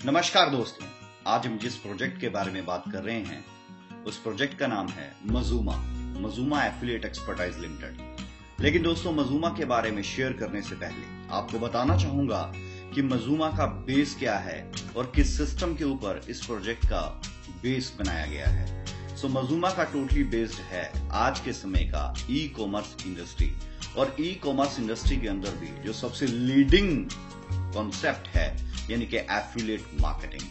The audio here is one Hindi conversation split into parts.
नमस्कार दोस्तों, आज हम जिस प्रोजेक्ट के बारे में बात कर रहे हैं उस प्रोजेक्ट का नाम है मजूमा एफिलिएट एक्सपर्टाइज लिमिटेड। लेकिन दोस्तों, मजूमा के बारे में शेयर करने से पहले आपको बताना चाहूंगा कि मजूमा का बेस क्या है और किस सिस्टम के ऊपर इस प्रोजेक्ट का बेस बनाया गया है। मजूमा का टोटली बेस्ड है आज के समय का ई कॉमर्स इंडस्ट्री, और ई कॉमर्स इंडस्ट्री के अंदर भी जो सबसे लीडिंग कॉन्सेप्ट है यानी कि एफिलिएट मार्केटिंग।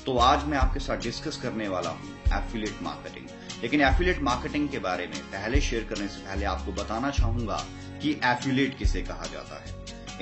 तो आज मैं आपके साथ डिस्कस करने वाला हूं एफिलिएट मार्केटिंग। लेकिन एफिलिएट मार्केटिंग के बारे में पहले शेयर करने से पहले आपको बताना चाहूंगा कि एफिलिएट किसे कहा जाता है।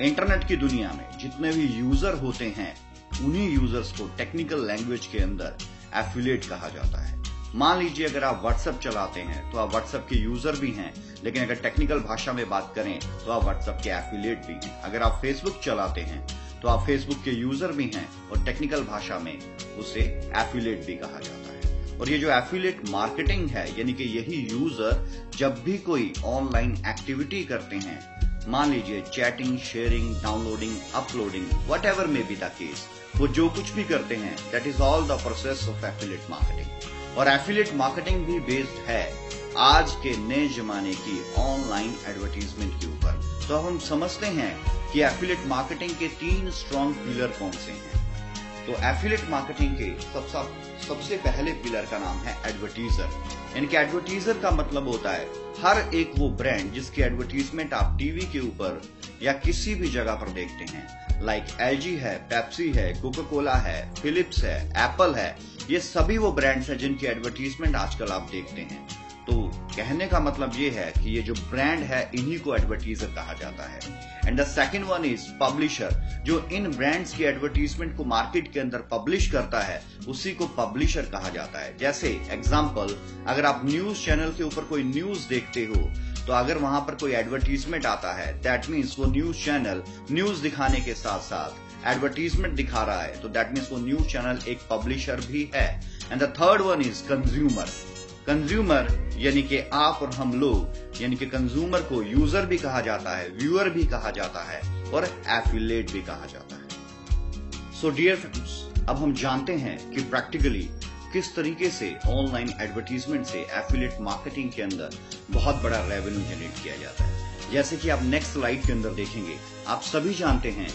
इंटरनेट की दुनिया में जितने भी यूजर होते हैं उन्हीं यूजर्स को टेक्निकल लैंग्वेज के अंदर एफिलिएट कहा जाता है। मान लीजिए अगर आप व्हाट्सएप चलाते हैं तो आप व्हाट्सएप के यूजर भी हैं, लेकिन अगर टेक्निकल भाषा में बात करें तो आप व्हाट्सएप के एफिलिएट भी हैं। अगर आप फेसबुक चलाते हैं तो आप फेसबुक के यूजर भी हैं और टेक्निकल भाषा में उसे एफिलिएट भी कहा जाता है। और ये जो एफिलिएट मार्केटिंग है यानी कि यही यूजर जब भी कोई ऑनलाइन एक्टिविटी करते हैं, मान लीजिए chatting, sharing, downloading, uploading, whatever may be the case, वो जो कुछ भी करते हैं that is all the process of affiliate marketing. और एफिलिएट मार्केटिंग भी बेस्ड है आज के नए जमाने की ऑनलाइन एडवर्टीजमेंट के ऊपर। तो हम समझते हैं कि एफिलिएट मार्केटिंग के 3 स्ट्रॉन्ग पिलर कौन से हैं। तो एफिलिएट मार्केटिंग के सबसे पहले पिलर का नाम है एडवर्टीजर। यानी कि एडवर्टीजर का मतलब होता है हर एक वो ब्रांड जिसकी एडवर्टीजमेंट आप टीवी के ऊपर या किसी भी जगह पर देखते हैं, लाइक एलजी है, पेप्सी है, कोका कोला है, फिलिप्स है, एप्पल है, ये सभी वो ब्रांड्स हैं जिनकी एडवर्टीजमेंट आजकल आप देखते हैं। तो कहने का मतलब ये है कि ये जो ब्रांड है इन्हीं को एडवर्टीजर कहा जाता है। And the second one is publisher, जो इन ब्रांड्स की एडवर्टीजमेंट को मार्केट के अंदर पब्लिश करता है उसी को पब्लिशर कहा जाता है। जैसे एग्जांपल, अगर आप न्यूज चैनल के ऊपर कोई न्यूज देखते हो तो अगर वहां पर कोई एडवर्टीजमेंट आता है दैट मीन्स वो न्यूज चैनल न्यूज दिखाने के साथ साथ एडवर्टीजमेंट दिखा रहा है, तो दैट मीन्स वो न्यूज चैनल एक पब्लिशर भी है। And the third one is consumer यानी कि आप और हम लोग, यानी कि कंज्यूमर को यूजर भी कहा जाता है, व्यूअर भी कहा जाता है और एफिलिएट भी कहा जाता है। सो डियर फ्रेंड्स, अब हम जानते हैं कि प्रैक्टिकली किस तरीके से ऑनलाइन एडवर्टीजमेंट से एफिलिएट मार्केटिंग के अंदर बहुत बड़ा रेवेन्यू जनरेट किया जाता है। जैसे कि आप नेक्स्ट स्लाइड के अंदर देखेंगे, आप सभी जानते हैं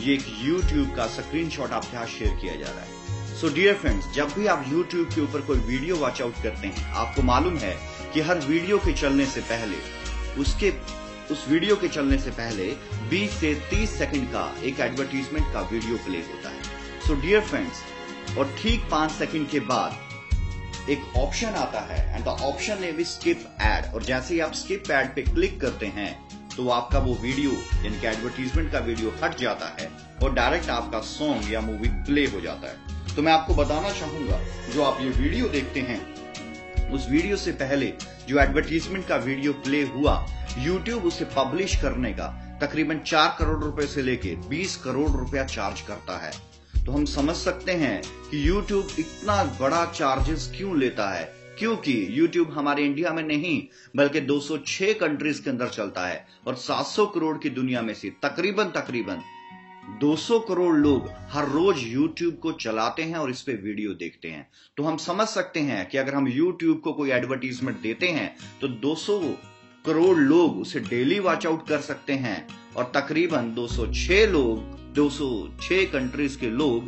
ये एक YouTube का स्क्रीनशॉट आपके साथ शेयर किया जा रहा है। सो डियर फ्रेंड्स, जब भी आप YouTube के ऊपर कोई वीडियो वॉच आउट करते हैं, आपको मालूम है कि हर वीडियो के चलने से पहले उस वीडियो के चलने से पहले 20 से 30 सेकंड का एक एडवर्टीजमेंट का वीडियो प्ले होता है। सो डियर फ्रेंड्स, और ठीक 5 सेकंड के बाद एक ऑप्शन आता है and the option name is skipped. और जैसे ही आप स्किप एड पे क्लिक करते हैं तो आपका वो वीडियो यानी कि एडवर्टीजमेंट का वीडियो हट जाता है और डायरेक्ट आपका सॉन्ग या मूवी प्ले हो जाता है। तो मैं आपको बताना चाहूंगा, जो आप ये वीडियो देखते हैं उस वीडियो से पहले जो एडवर्टीजमेंट का वीडियो प्ले हुआ, YouTube उसे पब्लिश करने का तकरीबन 4 करोड़ रुपए से लेके 20 करोड़ रुपया चार्ज करता है। तो हम समझ सकते हैं कि YouTube इतना बड़ा चार्जेस क्यों लेता है, क्योंकि YouTube हमारे इंडिया में नहीं बल्कि 206 कंट्रीज के अंदर चलता है और 700 करोड़ की दुनिया में से तकरीबन 200 करोड़ लोग हर रोज YouTube को चलाते हैं और इस पे वीडियो देखते हैं। तो हम समझ सकते हैं कि अगर हम YouTube को कोई एडवर्टीजमेंट देते हैं तो 200 करोड़ लोग उसे डेली वॉच आउट कर सकते हैं और तकरीबन 206 कंट्रीज के लोग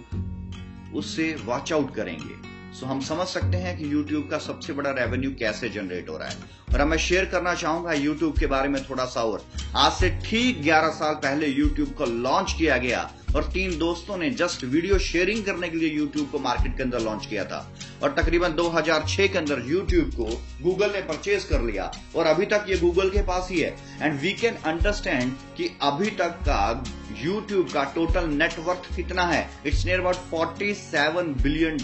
उससे वॉच आउट करेंगे। सो हम समझ सकते हैं कि YouTube का सबसे बड़ा रेवेन्यू कैसे जनरेट हो रहा है। और अब मैं शेयर करना चाहूंगा YouTube के बारे में थोड़ा सा और। आज से ठीक 11 साल पहले YouTube को लॉन्च किया गया और 3 दोस्तों ने जस्ट वीडियो शेयरिंग करने के लिए YouTube को मार्केट के अंदर लॉन्च किया था और तकरीबन 2006 के अंदर YouTube को Google ने परचेज कर लिया और अभी तक ये Google के पास ही है। एंड वी कैन अंडरस्टैंड कि अभी तक का YouTube का टोटल नेटवर्थ कितना है। It's near about $47 billion.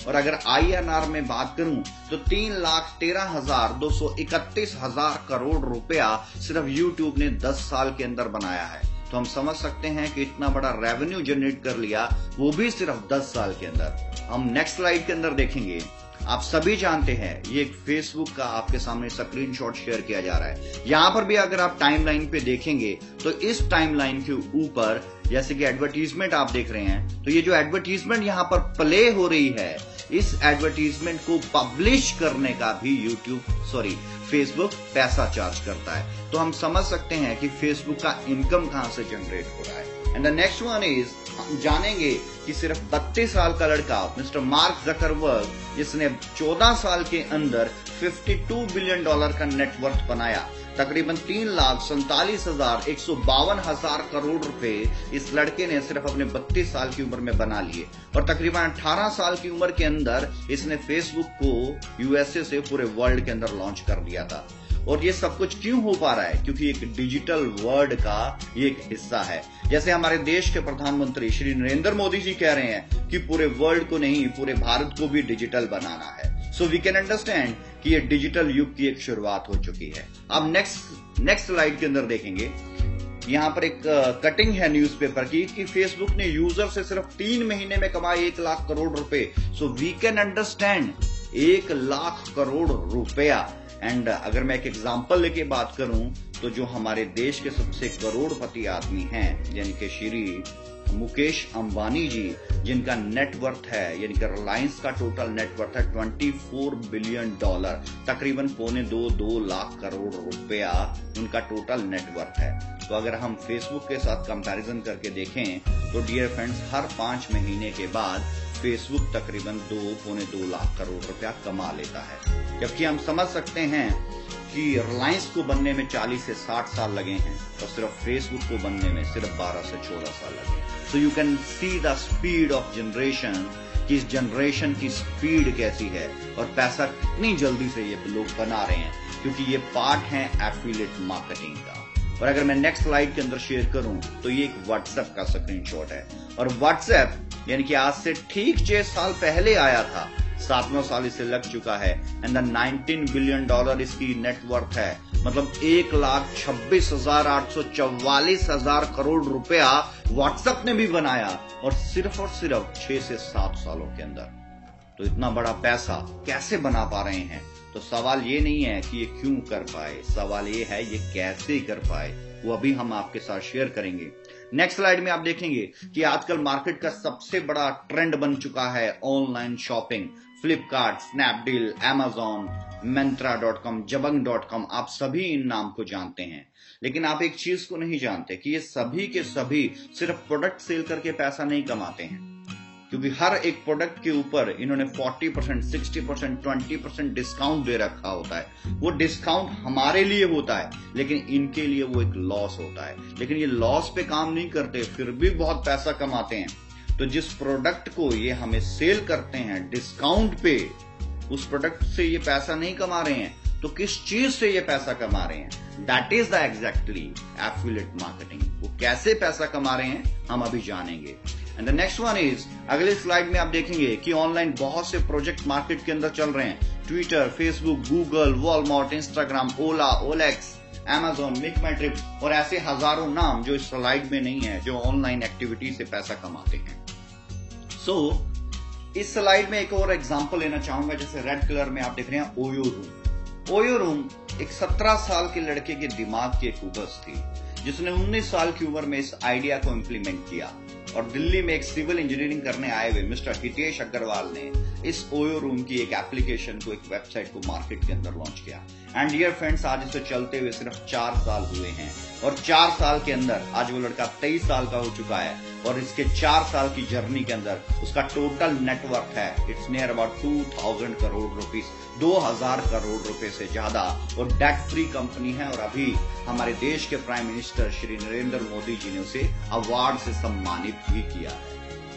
और अगर INR में बात करूं तो 3,13,231 करोड़ रुपया सिर्फ YouTube ने 10 साल के अंदर बनाया है। तो हम समझ सकते हैं कि इतना बड़ा रेवेन्यू जनरेट कर लिया, वो भी सिर्फ 10 साल के अंदर। हम नेक्स्ट स्लाइड के अंदर देखेंगे, आप सभी जानते हैं ये एक फेसबुक का आपके सामने स्क्रीनशॉट शेयर किया जा रहा है। यहां पर भी अगर आप टाइमलाइन पे देखेंगे तो इस टाइमलाइन के ऊपर जैसे कि एडवर्टीजमेंट आप देख रहे हैं, तो ये जो एडवर्टीजमेंट यहाँ पर प्ले हो रही है, इस एडवर्टीजमेंट को पब्लिश करने का भी फेसबुक पैसा चार्ज करता है। तो हम समझ सकते हैं कि फेसबुक का इनकम कहां से जनरेट हो रहा है। And the next one is, हम जानेंगे कि सिर्फ 32 साल का लड़का मिस्टर मार्क जकरबर्ग, जिसने 14 साल के अंदर $52 बिलियन का नेटवर्थ बनाया, तकरीबन 3,47,152 करोड़ रुपए इस लड़के ने सिर्फ अपने 32 साल की उम्र में बना लिए। और तकरीबन 18 साल की उम्र के अंदर इसने फेसबुक को यूएसए से पूरे वर्ल्ड के अंदर लॉन्च कर दिया था। और ये सब कुछ क्यों हो पा रहा है? क्योंकि एक डिजिटल वर्ल्ड का ये एक हिस्सा है। जैसे हमारे देश के प्रधानमंत्री श्री नरेंद्र मोदी जी कह रहे हैं कि पूरे वर्ल्ड को नहीं, पूरे भारत को भी डिजिटल बनाना है। सो वी कैन अंडरस्टैंड कि ये डिजिटल युग की एक शुरुआत हो चुकी है। अब नेक्स्ट स्लाइड के अंदर देखेंगे, यहाँ पर एक कटिंग है न्यूज़पेपर की कि फेसबुक ने यूजर से सिर्फ 3 महीने में कमाए 1 लाख करोड़ रुपए। So we can understand 1 lakh crore रुपया। एंड अगर मैं एक एग्जांपल लेके बात करूं, तो जो हमारे देश के सबसे करोड़पति आदमी हैं, यानी कि श्री मुकेश अंबानी जी, जिनका नेटवर्थ है, यानी कि रिलायंस का टोटल नेटवर्थ है $24 बिलियन, तकरीबन 2.25 लाख करोड़ रुपया उनका टोटल नेटवर्थ है। तो अगर हम फेसबुक के साथ कंपैरिजन करके देखें, तो डियर फ्रेंड्स, हर 5 महीने के बाद फेसबुक तकरीबन 2.25 लाख करोड़ रुपया कमा लेता है। जबकि हम समझ सकते हैं कि रिलायंस को बनने में 40 से 60 साल लगे हैं और सिर्फ फेसबुक को बनने में सिर्फ 12 से 14 साल लगे हैं। So you can see the speed of generation, कि इस जनरेशन की स्पीड कैसी है और पैसा कितनी जल्दी से ये लोग बना रहे हैं, क्योंकि ये पार्ट है एफिलिएट मार्केटिंग का। और अगर मैं नेक्स्ट स्लाइड के अंदर शेयर करूं, तो ये एक व्हाट्सएप का स्क्रीनशॉट है। और व्हाट्सएप यानी कि आज से ठीक 6 साल पहले आया था, 7वां साल इसे लग चुका है। एंड द $19 बिलियन इसकी नेटवर्थ है, मतलब 1,26,844,000 करोड़ रुपया व्हाट्सएप ने भी बनाया, और सिर्फ 6 से 7 सालों के अंदर। तो इतना बड़ा पैसा कैसे बना पा रहे हैं? तो सवाल ये नहीं है कि ये क्यों कर पाए, सवाल ये है ये कैसे कर पाए। वो अभी हम आपके साथ शेयर करेंगे। नेक्स्ट स्लाइड में आप देखेंगे कि आजकल मार्केट का सबसे बड़ा ट्रेंड बन चुका है online shopping. Flipkart, Snapdeal, Amazon, Myntra.com, Jabang.com, आप सभी इन नाम को जानते हैं। लेकिन आप एक चीज को नहीं जानते कि ये सभी के सभी सिर्फ प्रोडक्ट सेल करके पैसा नहीं कमाते हैं, क्योंकि हर एक प्रोडक्ट के ऊपर इन्होंने 40%, 60%, 20% डिस्काउंट दे रखा होता है। वो डिस्काउंट हमारे लिए होता है, लेकिन इनके लिए वो एक लॉस होता है। लेकिन ये लॉस पे काम नहीं करते, फिर भी बहुत पैसा कमाते हैं। तो जिस प्रोडक्ट को ये हमें सेल करते हैं डिस्काउंट पे, उस प्रोडक्ट से ये पैसा नहीं कमा रहे हैं, तो किस चीज से ये पैसा कमा रहे हैं? That is the exactly affiliate marketing. वो कैसे पैसा कमा रहे हैं हम अभी जानेंगे। And the next one is, अगले स्लाइड में आप देखेंगे कि ऑनलाइन बहुत से प्रोजेक्ट मार्केट के अंदर चल रहे हैं। Twitter, Facebook, Google, Walmart, Instagram, Ola, OLX, Amazon, MakeMyTrip और ऐसे हजारों नाम जो इस स्लाइड में नहीं है, जो ऑनलाइन एक्टिविटी से पैसा कमाते हैं। सो इस स्लाइड में एक और एग्जांपल लेना चाहूंगा। जैसे रेड कलर में आप देख रहे हैं ओयो रूम। ओयो रूम एक 17 साल के लड़के के दिमाग की एक उपज थी, जिसने 19 साल की उम्र में इस आइडिया को इंप्लीमेंट किया। और दिल्ली में एक सिविल इंजीनियरिंग करने आए हुए मिस्टर हितेश अग्रवाल ने इस ओयो रूम की एक एप्लीकेशन को, एक वेबसाइट को मार्केट के अंदर लॉन्च किया। एंड डियर फ्रेंड्स, आज इसे चलते हुए सिर्फ 4 साल हुए हैं, और 4 साल के अंदर आज वो लड़का 23 साल का हो चुका है। और इसके 4 साल की जर्नी के अंदर उसका टोटल नेटवर्थ है, it's near about 2000 crore rupees, 2000 crore रुपए से ज्यादा, और डेट फ्री कंपनी है। और अभी हमारे देश के प्राइम मिनिस्टर श्री नरेंद्र मोदी जी ने उसे अवार्ड से सम्मानित भी किया है।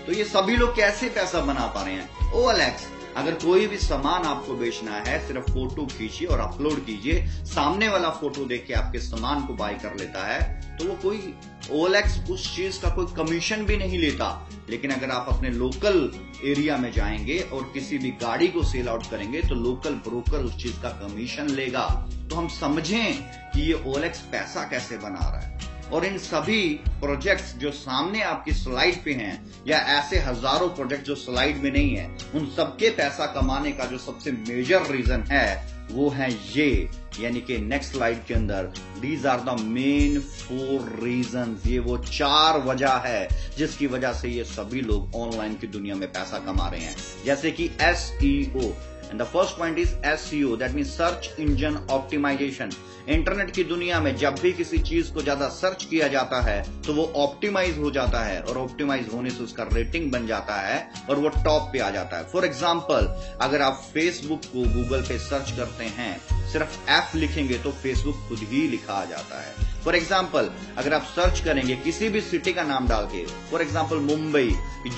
तो ये सभी लोग कैसे पैसा बना पा रहे हैं? OLX, अगर कोई भी सामान आपको बेचना है, सिर्फ फोटो खींचिए और अपलोड कीजिए, सामने वाला फोटो देख के आपके सामान को बाय कर लेता है, तो वो कोई OLX उस चीज का कोई कमीशन भी नहीं लेता। लेकिन अगर आप अपने लोकल एरिया में जाएंगे और किसी भी गाड़ी को सेल आउट करेंगे, तो लोकल ब्रोकर उस चीज का कमीशन लेगा। तो हम समझें कि ये OLX पैसा कैसे बना रहा है। और इन सभी प्रोजेक्ट्स जो सामने आपकी स्लाइड पे हैं या ऐसे हजारों प्रोजेक्ट जो स्लाइड में नहीं है, उन सबके पैसा कमाने का जो सबसे मेजर रीजन है वो है ये, यानी कि नेक्स्ट स्लाइड के अंदर these are the main 4 reasons. ये वो 4 वजह है जिसकी वजह से ये सभी लोग ऑनलाइन की दुनिया में पैसा कमा रहे हैं। जैसे कि SEO, and the first point is SEO, that mean search engine optimisation. Internet की दुनिया में जब भी किसी चीज को ज्यादा सर्च किया जाता है तो वो ऑप्टिमाइज हो जाता है, और ऑप्टिमाइज होने से उसका रेटिंग बन जाता है और वो टॉप पे आ जाता है। फॉर एग्जाम्पल, अगर आप फेसबुक को गूगल पे सर्च करते हैं, सिर्फ F लिखेंगे तो फेसबुक खुद ही लिखा आ जाता है। फॉर एग्जाम्पल, अगर आप सर्च करेंगे किसी भी सिटी का नाम डाल के, फॉर एग्जाम्पल मुंबई,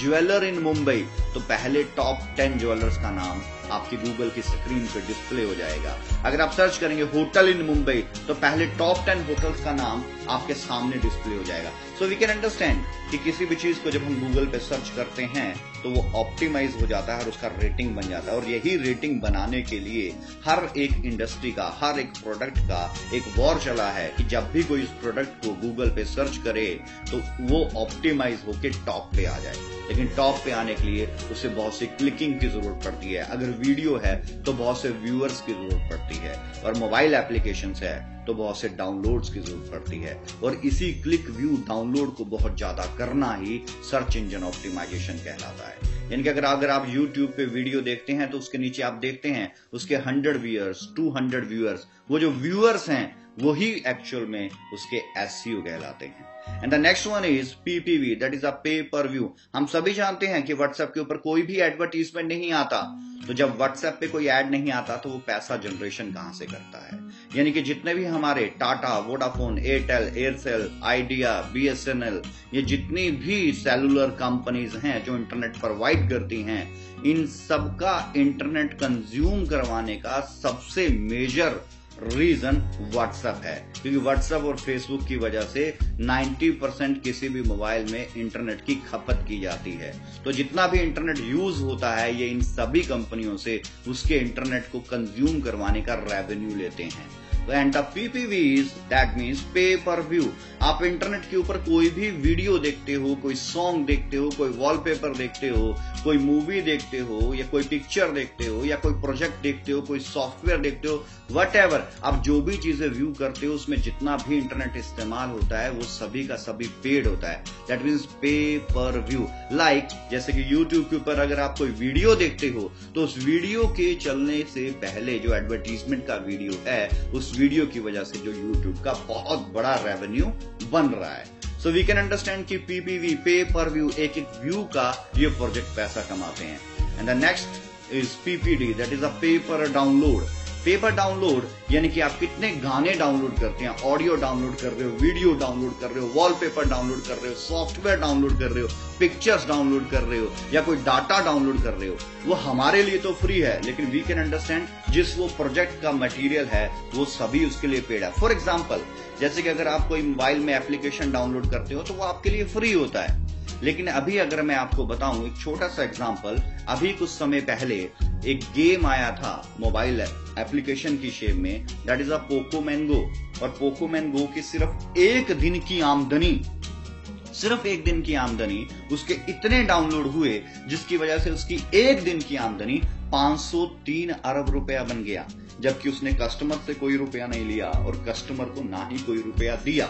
ज्वेलर इन मुंबई, तो पहले टॉप 10 ज्वेलर्स का नाम आपकी गूगल की स्क्रीन पे डिस्प्ले हो जाएगा। अगर आप सर्च करेंगे होटल इन मुंबई, तो पहले टॉप 10 होटल्स का नाम आपके सामने डिस्प्ले हो जाएगा। सो वी कैन अंडरस्टैंड कि किसी भी चीज को जब हम गूगल पे सर्च करते हैं तो वो ऑप्टिमाइज हो जाता है और उसका रेटिंग बन जाता है। और यही रेटिंग बनाने के लिए हर एक इंडस्ट्री का, हर एक प्रोडक्ट का एक वॉर चला है कि जब भी कोई इस प्रोडक्ट को गूगल पे सर्च करे तो वो ऑप्टिमाइज होके टॉप पे आ जाए। लेकिन टॉप पे आने के लिए उसे बहुत सी क्लिकिंग की जरूरत पड़ती है। अगर वीडियो है तो बहुत से व्यूअर्स की जरूरत पड़ती है, और मोबाइल एप्लीकेशंस है तो बहुत से डाउनलोड्स की जरूरत पड़ती है। और इसी क्लिक, व्यू, डाउनलोड को बहुत ज्यादा करना ही सर्च इंजन ऑप्टिमाइजेशन कहलाता है। यानी कि अगर आप YouTube पे वीडियो देखते हैं तो उसके नीचे आप देखते हैं उसके 100 व्यूअर्स, 200 व्यूअर्स, वो जो व्यूअर्स हैं वही एक्चुअल में उसके SEO कहलाते हैं। And the next one is PPV, that is a पे पर व्यू। हम सभी जानते हैं कि व्हाट्सएप के ऊपर कोई भी एडवर्टीजमेंट नहीं आता, तो जब व्हाट्सएप पे कोई ऐड नहीं आता तो वो पैसा जनरेशन कहां से करता है। यानी कि जितने भी हमारे Tata, Vodafone, Airtel, Aircel, idea, BSNL, ये जितनी भी सेलुलर कंपनीज हैं जो इंटरनेट प्रोवाइड करती हैं, इन सबका इंटरनेट कंज्यूम करवाने का सबसे मेजर रीजन व्हाट्सएप है, क्योंकि व्हाट्सएप और फेसबुक की वजह से 90% किसी भी मोबाइल में इंटरनेट की खपत की जाती है। तो जितना भी इंटरनेट यूज होता है ये इन सभी कंपनियों से उसके इंटरनेट को कंज्यूम करवाने का रेवेन्यू लेते हैं। And the PPVs, that means पे पर व्यू। आप इंटरनेट के ऊपर कोई भी वीडियो देखते हो, कोई सॉन्ग देखते हो, कोई वॉलपेपर देखते हो, कोई मूवी देखते हो, या कोई पिक्चर देखते हो, या कोई प्रोजेक्ट देखते हो, कोई सॉफ्टवेयर देखते हो, व्हाटएवर, आप जो भी चीजें व्यू करते हो उसमें जितना भी इंटरनेट इस्तेमाल होता है वो सभी का सभी पेड होता है। दैट मीन्स पे पर व्यू। लाइक जैसे कि YouTube के ऊपर अगर आप कोई वीडियो देखते हो तो उस वीडियो के चलने से पहले जो एडवर्टीजमेंट का वीडियो है, उस वीडियो की वजह से जो YouTube का बहुत बड़ा रेवेन्यू बन रहा है। सो वी कैन अंडरस्टैंड कि PPV, पे पर व्यू, एक एक व्यू का ये प्रोजेक्ट पैसा कमाते हैं। And the next is PPD, that is a पे पर डाउनलोड। पेपर डाउनलोड यानी कि आप कितने गाने डाउनलोड करते हैं, ऑडियो डाउनलोड कर रहे हो, वीडियो डाउनलोड कर रहे हो, वॉलपेपर डाउनलोड कर रहे हो, सॉफ्टवेयर डाउनलोड कर रहे हो, पिक्चर्स डाउनलोड कर रहे हो, या कोई डाटा डाउनलोड कर रहे हो, वो हमारे लिए तो फ्री है, लेकिन वी कैन अंडरस्टैंड जिस वो प्रोजेक्ट का मटेरियल है वो सभी उसके लिए पेड है। फॉर एग्जाम्पल, जैसे कि अगर आप कोई मोबाइल में एप्लीकेशन डाउनलोड करते हो तो वो आपके लिए फ्री होता है। लेकिन अभी अगर मैं आपको बताऊं एक छोटा सा एग्जांपल, अभी कुछ समय पहले एक गेम आया था मोबाइल एप्लीकेशन की शेप में, दैट इज अ पोकोमैन गो। और पोकोमैन गो की सिर्फ एक दिन की आमदनी, सिर्फ एक दिन की आमदनी उसके इतने डाउनलोड हुए जिसकी वजह से उसकी एक दिन की आमदनी 503 अरब रुपया बन गया, जबकि उसने कस्टमर से कोई रुपया नहीं लिया और कस्टमर को ना ही कोई रुपया दिया।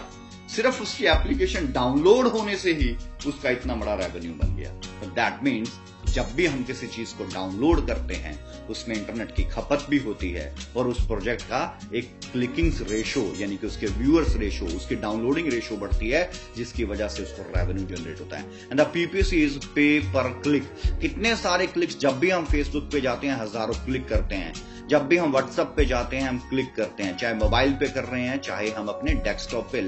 सिर्फ उसकी एप्लीकेशन डाउनलोड होने से ही उसका इतना बड़ा रेवेन्यू बन गया। तो दैट मीन्स जब भी हम किसी चीज को डाउनलोड करते हैं उसमें इंटरनेट की खपत भी होती है और उस प्रोजेक्ट का एक क्लिकिंग्स रेशो यानी कि उसके व्यूअर्स रेशो, उसकी डाउनलोडिंग रेशो बढ़ती है, जिसकी वजह से उसको रेवेन्यू जनरेट होता है। एंड द PPC इज पे पर क्लिक। कितने सारे क्लिक्स, जब भी हम फेसबुक पे जाते हैं हजारों क्लिक करते हैं, जब भी हम व्हाट्सएप पे जाते हैं हम क्लिक करते हैं, चाहे मोबाइल पे कर रहे हैं चाहे हम अपने डेस्कटॉप पे,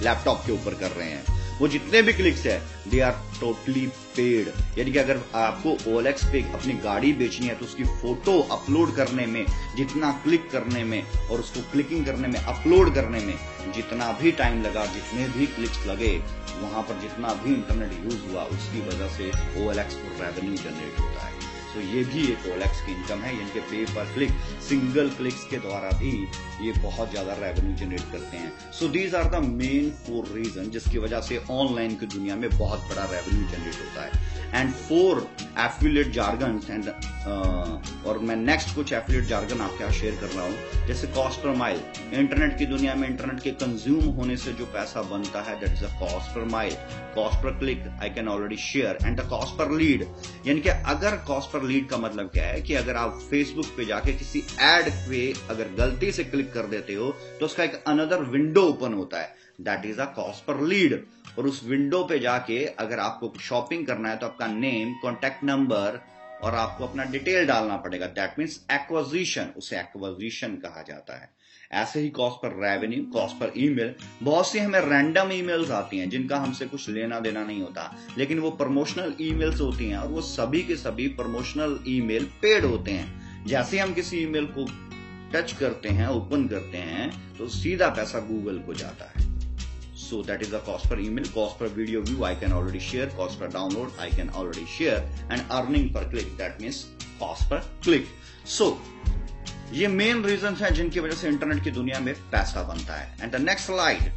लैपटॉप के ऊपर कर रहे हैं, वो जितने भी क्लिक्स है दे आर टोटली पेड। यानी कि अगर आपको OLX पे अपनी गाड़ी बेचनी है तो उसकी फोटो अपलोड करने में, जितना क्लिक करने में और उसको क्लिकिंग करने में, अपलोड करने में जितना भी टाइम लगा, जितने भी क्लिक्स लगे, वहां पर जितना भी इंटरनेट यूज हुआ, उसकी वजह से OLX को रेवेन्यू जनरेट होता है। सो ये भी एक OLX की इनकम है, यानी कि पे पर क्लिक, सिंगल क्लिक्स के द्वारा भी ये बहुत ज्यादा रेवेन्यू जनरेट करते हैं। So these are the main 4 reason जिसकी वजह से ऑनलाइन की दुनिया में बहुत बड़ा रेवेन्यू जनरेट होता है। एंड 4 एफिलिएट जार्गन एंड और मैं नेक्स्ट कुछ एफिलिएट जार्गन आपके यहाँ शेयर कर रहा हूँ, जैसे कॉस्ट पर माइल। इंटरनेट की दुनिया में इंटरनेट के कंज्यूम होने से जो पैसा बनता है that is a cost per mile, cost per click I can already share, and the cost per lead. यानी कि अगर कॉस्ट पर लीड का मतलब क्या है कि अगर आप फेसबुक पे जाके किसी एड पे अगर गलती से क्लिक कर देते हो तो उसका एक अनदर विंडो ओपन होता है, that is a cost per lead. और उस विंडो पे जाके अगर आपको शॉपिंग करना है तो आपका नेम, कॉन्टैक्ट नंबर और आपको अपना डिटेल डालना पड़ेगा, दैट मीन्स एक्विजिशन, उसे एक्विजिशन कहा जाता है। ऐसे ही कॉस्ट पर रेवेन्यू, कॉस्ट पर ईमेल, बहुत सी हमें रैंडम ईमेल्स आती हैं जिनका हमसे कुछ लेना देना नहीं होता, लेकिन वो प्रमोशनल ईमेल्स होती हैं और वो सभी के सभी प्रमोशनल ईमेल पेड होते हैं। जैसे हम किसी ईमेल को टच करते हैं, ओपन करते हैं, तो सीधा पैसा गूगल को जाता है। So that is the cost per email, cost per video view I can already share, cost per download I can already share, and earning per click that means cost per click. So ये मेन रीजंस हैं जिनकी वजह से इंटरनेट की दुनिया में पैसा बनता है। एंड द नेक्स्ट स्लाइड,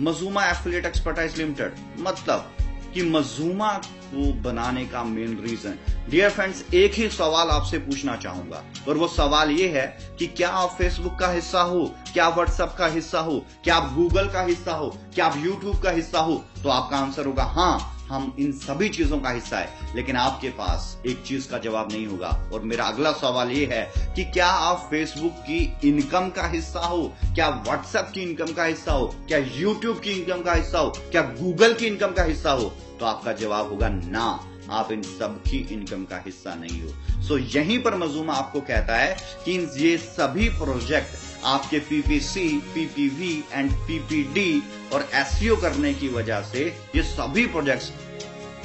मजूमा एफिलिएट एक्सपर्टाइज लिमिटेड, मतलब कि मजूमा को बनाने का मेन रीजन। डियर फ्रेंड्स, एक ही सवाल आपसे पूछना चाहूंगा और वो सवाल ये है कि क्या आप फेसबुक का हिस्सा हो, क्या आप व्हाट्सएप का हिस्सा हो, क्या आप गूगल का हिस्सा हो, क्या आप यूट्यूब का हिस्सा हो? तो आपका आंसर होगा हाँ, हम इन सभी चीजों का हिस्सा है। लेकिन आपके पास एक चीज का जवाब नहीं होगा और मेरा अगला सवाल ये है कि क्या आप फेसबुक की इनकम का हिस्सा हो, क्या व्हाट्सएप की इनकम का हिस्सा हो, क्या यूट्यूब की इनकम का हिस्सा हो, क्या गूगल की इनकम का हिस्सा हो? तो आपका जवाब होगा ना, आप इन सब की इनकम का हिस्सा नहीं हो। सो यहीं पर मजूमा आपको कहता है कि ये सभी प्रोजेक्ट आपके PPC, PPV एंड PPD और SEO करने की वजह से ये सभी प्रोजेक्ट्स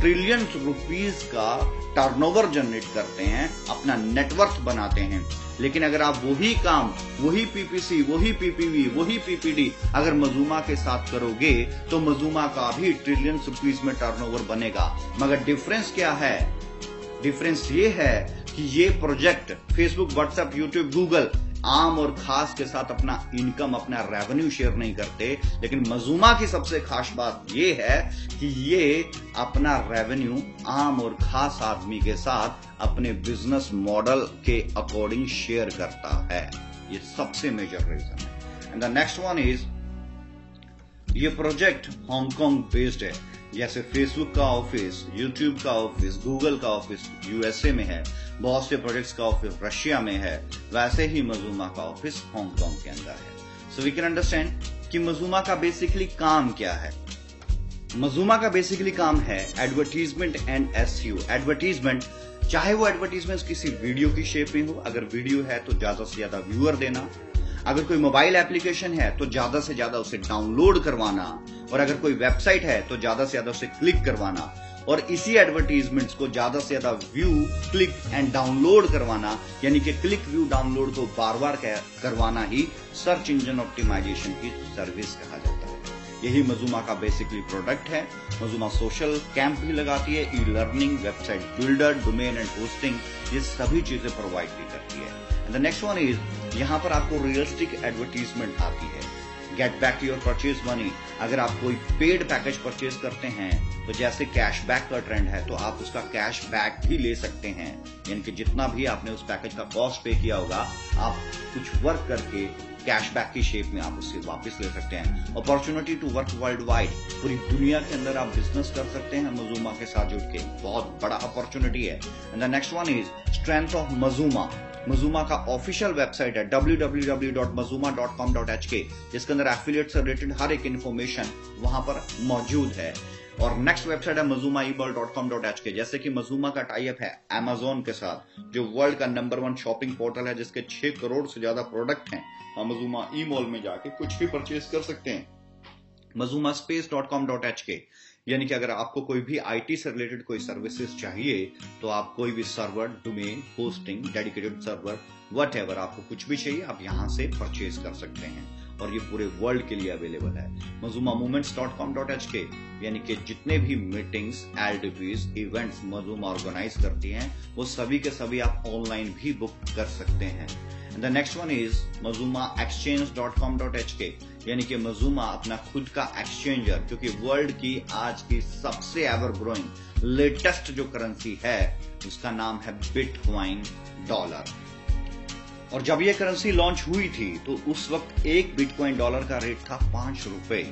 ट्रिलियन रुपीस का टर्नओवर जनरेट करते हैं, अपना नेटवर्क बनाते हैं। लेकिन अगर आप वही काम, वही PPC, वही PPV, वही PPD अगर मजूमा के साथ करोगे तो मजूमा का भी ट्रिलियन रुपीस में टर्नओवर बनेगा। मगर डिफरेंस क्या है? डिफरेंस ये है कि ये project Facebook, WhatsApp, YouTube, Google आम और खास के साथ अपना इनकम, अपना रेवेन्यू शेयर नहीं करते, लेकिन मजूमा की सबसे खास बात ये है कि ये अपना रेवेन्यू आम और खास आदमी के साथ अपने बिजनेस मॉडल के अकॉर्डिंग शेयर करता है। ये सबसे मेजर रीजन है। And the next one is, ये प्रोजेक्ट हांगकांग बेस्ड है। जैसे फेसबुक का ऑफिस, यूट्यूब का ऑफिस, गूगल का ऑफिस USA में है, बहुत से प्रोजेक्ट्स का ऑफिस रशिया में है, वैसे ही मजूमा का ऑफिस हांगकांग के अंदर है। सो वी कैन अंडरस्टैंड कि मजूमा का बेसिकली काम क्या है। मजूमा का बेसिकली काम है एडवर्टीजमेंट एंड SEO। एडवर्टीजमेंट, चाहे वो एडवर्टीजमेंट किसी वीडियो की शेप में हो, अगर वीडियो है तो ज्यादा से ज्यादा व्यूअर देना, अगर कोई मोबाइल एप्लीकेशन है तो ज्यादा से ज्यादा उसे डाउनलोड करवाना, और अगर कोई वेबसाइट है तो ज्यादा से ज्यादा उसे क्लिक करवाना, और इसी एडवर्टीजमेंट्स को ज्यादा से ज्यादा व्यू, क्लिक एंड डाउनलोड करवाना, यानी कि क्लिक, व्यू, डाउनलोड को बार बार करवाना ही सर्च इंजन ऑप्टिमाइजेशन की सर्विस कहा जाता है। यही मजूमा का बेसिकली प्रोडक्ट है। मजूमा सोशल कैंप भी लगाती है, e learning, website builder, domain and hosting, ये सभी चीजें प्रोवाइड भी करती है। And the next one is, यहाँ पर आपको रियलिस्टिक एडवर्टीजमेंट आती है। Get back your purchase money, अगर आप कोई पेड पैकेज परचेज करते हैं तो जैसे कैशबैक का ट्रेंड है तो आप उसका कैशबैक भी ले सकते हैं, यानी कि जितना भी आपने उस पैकेज का कॉस्ट पे किया होगा, आप कुछ वर्क करके कैशबैक की शेप में आप उससे वापस ले सकते हैं। Opportunity to work worldwide, पूरी दुनिया के अंदर आप बिजनेस कर सकते हैं मजूमा के साथ जुड़ के, बहुत बड़ा अपॉर्चुनिटी है। And the next one is strength of मजूमा। मजूमा का ऑफिशियल वेबसाइट है www.mazuma.com.hk, जिसके अंदर एफिलिएट से रिलेटेड हर एक इन्फॉर्मेशन वहां पर मौजूद है। और नेक्स्ट वेबसाइट है mazumaeball.com.hk। जैसे कि मजूमा का टाई अप है Amazon के साथ, जो वर्ल्ड का नंबर 1 शॉपिंग पोर्टल है, जिसके 6 करोड़ से ज्यादा प्रोडक्ट हैं। हम मजूमा ई मॉल में जाके कुछ भी परचेज कर सकते हैं। mazumaspace.com.hk, यानी कि अगर आपको कोई भी IT से रिलेटेड कोई सर्विसेज चाहिए तो आप कोई भी server, domain, hosting, dedicated server, whatever आपको कुछ भी चाहिए आप यहां से परचेज कर सकते हैं। और ये पूरे वर्ल्ड के लिए अवेलेबल है। Mazuma movements.com.hk यानी कि जितने भी meetings, LDPs, events Mazuma organise करती हैं वो सभी के सभी आप ऑनलाइन भी बुक कर सकते हैं। The next one is MazumaExchange.com.hk यानी कि Mazuma अपना खुद का एक्सचेंजर, क्योंकि वर्ल्ड की आज की सबसे एवर ग्रोइंग लेटेस्ट जो करेंसी है उसका नाम है बिटकॉइन डॉलर। और जब ये करेंसी लॉन्च हुई थी तो उस वक्त एक बिटकॉइन डॉलर का रेट था 5 रुपए,